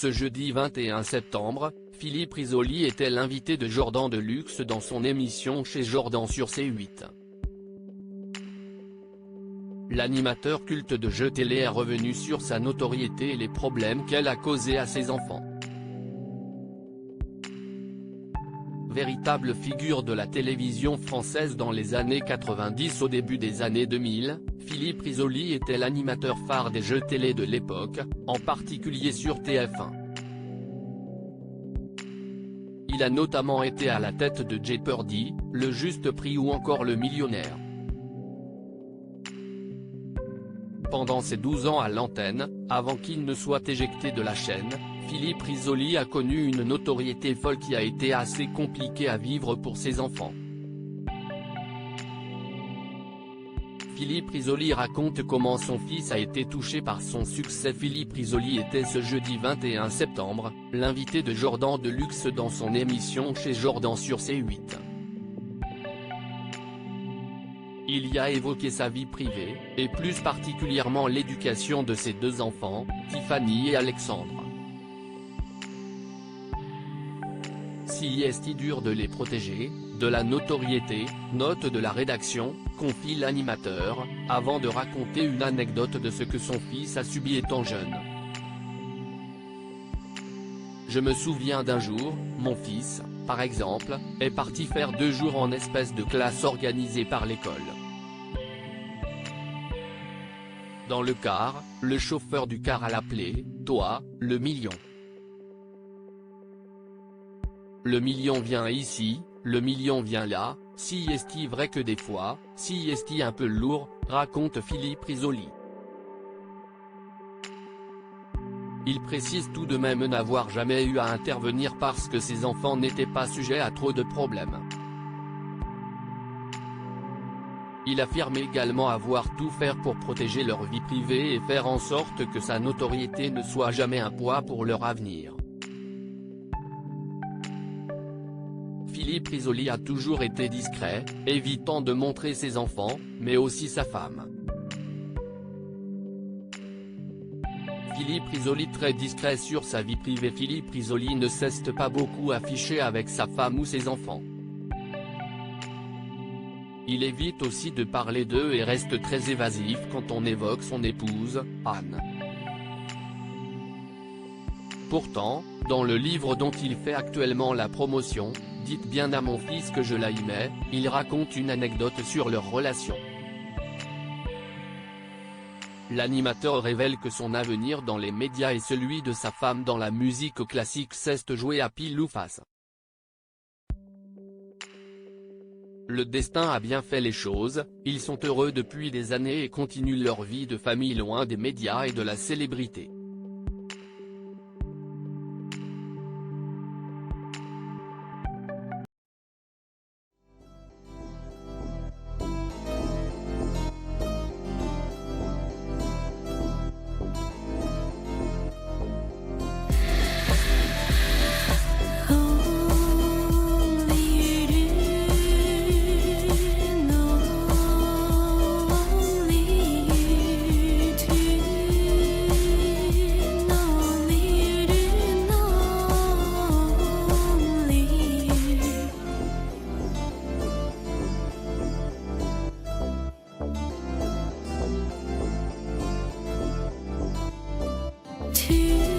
Ce jeudi 21 septembre, Philippe Risoli était l'invité de Jordan Deluxe dans son émission Chez Jordan sur C8. L'animateur culte de jeux télé est revenu sur sa notoriété et les problèmes qu'elle a causés à ses enfants. Véritable figure de la télévision française dans les années 90 au début des années 2000, Philippe Risoli était l'animateur phare des jeux télé de l'époque, en particulier sur TF1. Il a notamment été à la tête de Jeopardy, Le Juste Prix ou encore Le Millionnaire. Pendant ses 12 ans à l'antenne, avant qu'il ne soit éjecté de la chaîne, Philippe Risoli a connu une notoriété folle qui a été assez compliquée à vivre pour ses enfants. Philippe Risoli raconte comment son fils a été touché par son succès. Philippe Risoli était ce jeudi 21 septembre, l'invité de Jordan Deluxe dans son émission Chez Jordan sur C8. Il y a évoqué sa vie privée, et plus particulièrement l'éducation de ses deux enfants, Tiffany et Alexandre. Si est dur de les protéger, de la notoriété, note de la rédaction, confie l'animateur, avant de raconter une anecdote de ce que son fils a subi étant jeune. Je me souviens d'un jour, mon fils, par exemple, est parti faire 2 jours en espèce de classe organisée par l'école. Dans le car, le chauffeur du car a appelé « Toi, le million ». Le million vient ici, le million vient là, si est-il vrai que des fois, si est-il un peu lourd, raconte Philippe Risoli. Il précise tout de même n'avoir jamais eu à intervenir parce que ses enfants n'étaient pas sujets à trop de problèmes. Il affirme également avoir tout fait pour protéger leur vie privée et faire en sorte que sa notoriété ne soit jamais un poids pour leur avenir. Philippe Risoli a toujours été discret, évitant de montrer ses enfants, mais aussi sa femme. Philippe Risoli très discret sur sa vie privée. Philippe Risoli ne cesse pas beaucoup affiché avec sa femme ou ses enfants. Il évite aussi de parler d'eux et reste très évasif quand on évoque son épouse, Anne. Pourtant, dans le livre dont il fait actuellement la promotion, Dites bien à mon fils que je l'aimais, il raconte une anecdote sur leur relation. L'animateur révèle que son avenir dans les médias et celui de sa femme dans la musique classique cessent jouer à pile ou face. Le destin a bien fait les choses, ils sont heureux depuis des années et continuent leur vie de famille loin des médias et de la célébrité. To